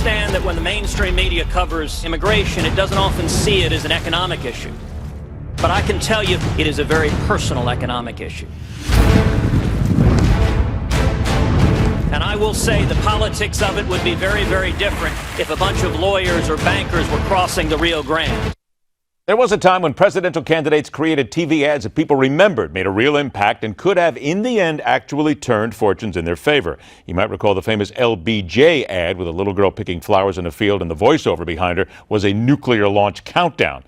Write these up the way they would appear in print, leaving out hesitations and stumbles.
understand that when the mainstream media covers immigration, it doesn't often see it as an economic issue. But I can tell you it is a very personal economic issue. And I will say the politics of it would be very, very different if a bunch of lawyers or bankers were crossing the Rio Grande. There was a time when presidential candidates created TV ads that people remembered, made a real impact, and could have, in the end, actually turned fortunes in their favor. You might recall the famous LBJ ad with a little girl picking flowers in a field, and the voiceover behind her was a nuclear launch countdown.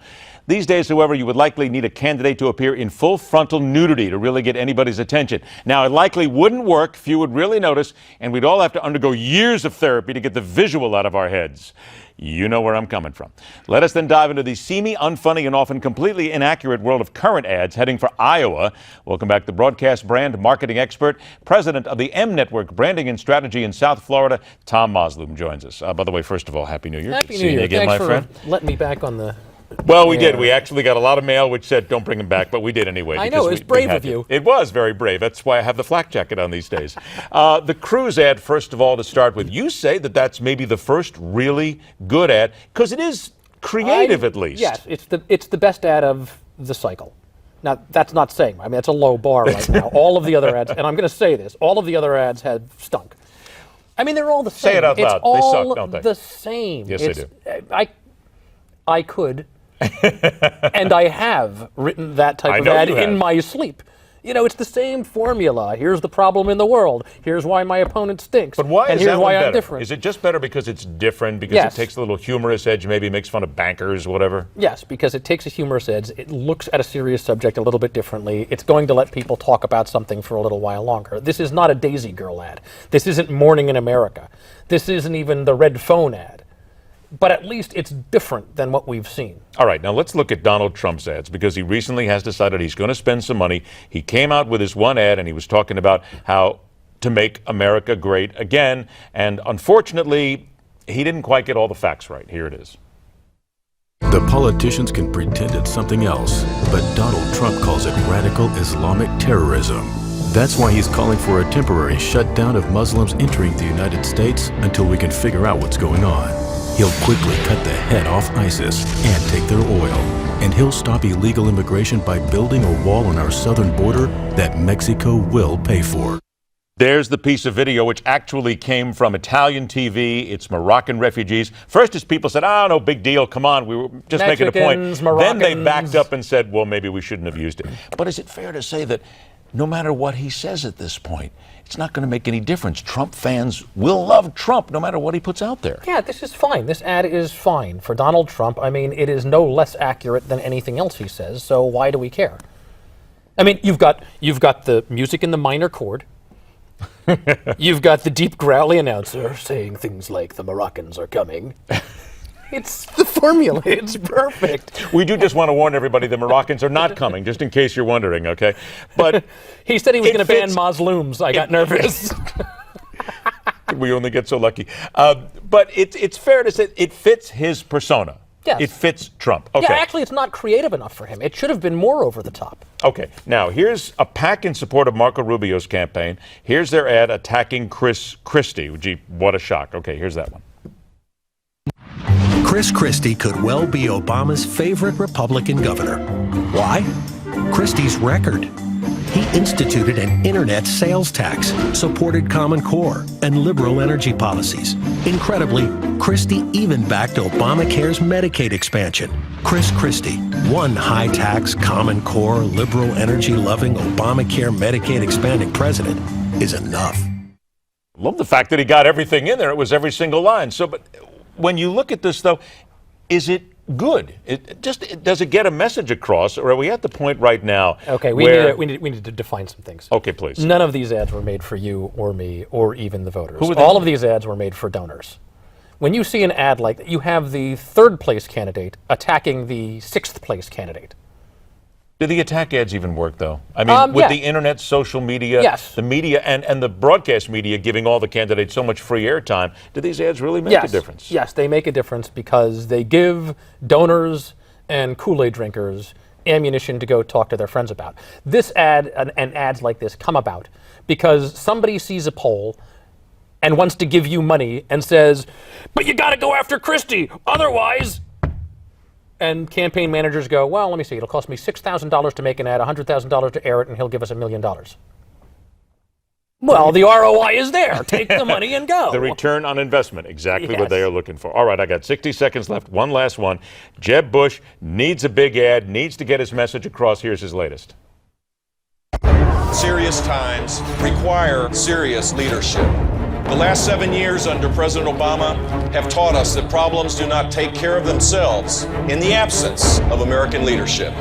These days, however, you would likely need a candidate to appear in full frontal nudity to really get anybody's attention. Now, it likely wouldn't work, few would really notice, and we'd all have to undergo years of therapy to get the visual out of our heads. You know where I'm coming from. Let us then dive into the seamy, unfunny, and often completely inaccurate world of current ads heading for Iowa. Welcome back to broadcast brand marketing expert, president of the M Network Branding and Strategy in South Florida, Thom Mozloom joins us. By the way, first of all, Happy New Year. Happy New Year. Again, Thanks my friend. for letting me back on the... Well, we did. We actually got a lot of mail which said don't bring him back, but we did anyway. I know, it was brave of you. It was very brave. That's why I have the flak jacket on these days. The Cruz ad, first of all, to start with, you say that that's maybe the first really good ad, because it is creative at least. Yes, it's the best ad of the cycle. Now, that's not saying, I mean, it's a low bar right now. All of the other ads, and I'm going to say this, all of the other ads have stunk. I mean, they're all the same. Say it out loud. They suck, don't they? The same. Yes, they do. I could, and I have written that type of ad in my sleep. You know, it's the same formula. Here's the problem in the world. Here's why my opponent stinks. But why and is here's that why one better? I'm different. Is it just better because it's different, because Yes. it takes a little humorous edge, maybe makes fun of bankers, whatever? Yes, because it takes a humorous edge. It looks at a serious subject a little bit differently. It's going to let people talk about something for a little while longer. This is not a Daisy Girl ad. This isn't Morning in America. This isn't even the Red Phone ad. But at least it's different than what we've seen. All right, now let's look at Donald Trump's ads, because he recently has decided he's going to spend some money. He came out with his one ad, and he was talking about how to make America great again. And unfortunately, he didn't quite get all the facts right. Here it is. The politicians can pretend it's something else, but Donald Trump calls it radical Islamic terrorism. That's why he's calling for a temporary shutdown of Muslims entering the United States until we can figure out what's going on. He'll quickly cut the head off ISIS and take their oil. And he'll stop illegal immigration by building a wall on our southern border that Mexico will pay for. There's the piece of video which actually came from Italian TV. It's Moroccan refugees. First, as people said, oh, no big deal, come on, we were just making a point. Moroccans. Then they backed up and said, well, maybe we shouldn't have used it. But is it fair to say that no matter what he says at this point, it's not going to make any difference? Trump fans will love Trump no matter what he puts out there. Yeah, this is fine. This ad is fine for Donald Trump. I mean, it is no less accurate than anything else he says, so why do we care? I mean, you've got the music in the minor chord. You've got the deep growly announcer saying things like, the Moroccans are coming. It's the formula. It's perfect. We do just want to warn everybody the Moroccans are not coming, just in case you're wondering, okay? But he said he was going to ban Moslooms. I got nervous. We only get so lucky. But it's fair to say it fits his persona. Yes. It fits Trump. Okay. Yeah, actually, it's not creative enough for him. It should have been more over the top. Okay, now here's a PAC in support of Marco Rubio's campaign. Here's their ad attacking Chris Christie. Gee, what a shock. Okay, here's that one. Chris Christie could well be Obama's favorite Republican governor. Why? Christie's record. He instituted an internet sales tax, supported Common Core, and liberal energy policies. Incredibly, Christie even backed Obamacare's Medicaid expansion. Chris Christie, one high-tax, Common Core, liberal energy-loving, Obamacare Medicaid expanding president, is enough. Love the fact that he got everything in there. It was every single line. So, but when you look at this, though, is it good? Does it get a message across, or are we at the point right now? Okay, we need to define some things. Okay, please. None of these ads were made for you or me or even the voters. Who were they? All of these ads were made for donors. When you see an ad like that, you have the third place candidate attacking the sixth place candidate. Do the attack ads even work, though? I mean, with yeah. the internet, social media, Yes. the media, and the broadcast media giving all the candidates so much free airtime, do these ads really make a difference? Yes, they make a difference because they give donors and Kool-Aid drinkers ammunition to go talk to their friends about. This ad and ads like this come about because somebody sees a poll and wants to give you money and says, but you got to go after Christie, otherwise. And campaign managers go, well, let me see, it'll cost me $6,000 to make an ad, $100,000 to air it, and he'll give us $1 million. Well, the ROI is there. Take the money and go. The return on investment, exactly Yes. what they are looking for. All right, I got 60 seconds left. One last one. Jeb Bush needs a big ad, needs to get his message across. Here's his latest. Serious times require serious leadership. The last 7 years under President Obama have taught us that problems do not take care of themselves in the absence of American leadership.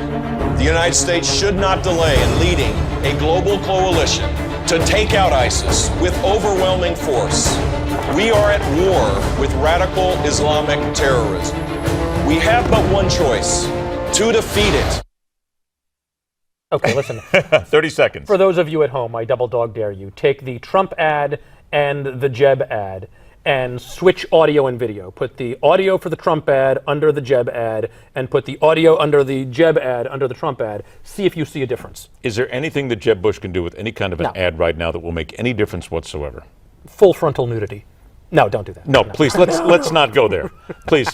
The United States should not delay in leading a global coalition to take out ISIS with overwhelming force. We are at war with radical Islamic terrorism. We have but one choice: to defeat it. Okay, listen. 30 seconds. For those of you at home, I double dog dare you. Take the Trump ad and the Jeb ad and switch audio and video. Put the audio for the Trump ad under the Jeb ad and put the audio under the Jeb ad under the Trump ad. See if you see a difference. Is there anything that Jeb Bush can do with any kind of an No. ad right now that will make any difference whatsoever? Full frontal nudity. No, don't do that. No, please, let's not go there. Please.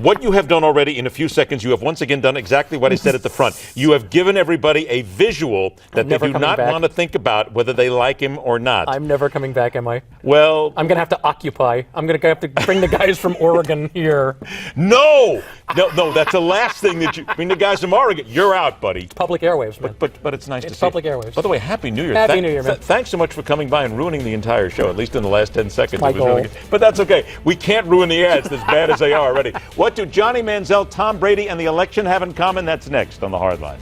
What you have done already in a few seconds, you have once again done exactly what I said at the front. You have given everybody a visual that they never do coming not back. want to think about whether they like him or not. I'm never coming back, am I? Well, I'm going to have to occupy. I'm going to have to bring the guys from Oregon here. no, that's the last thing that you. I mean, the guys from Oregon, you're out, buddy. Public airwaves, man. But it's nice to It's see. public airwaves. By the way, Happy New Year. Happy New Year, man. Thanks so much for coming by and ruining the entire show, at least in the last 10 seconds. My It was really goal. good. But that's okay. We can't ruin the ads as bad as they are already. What do Johnny Manziel, Tom Brady, and the election have in common? That's next on The Hard Line.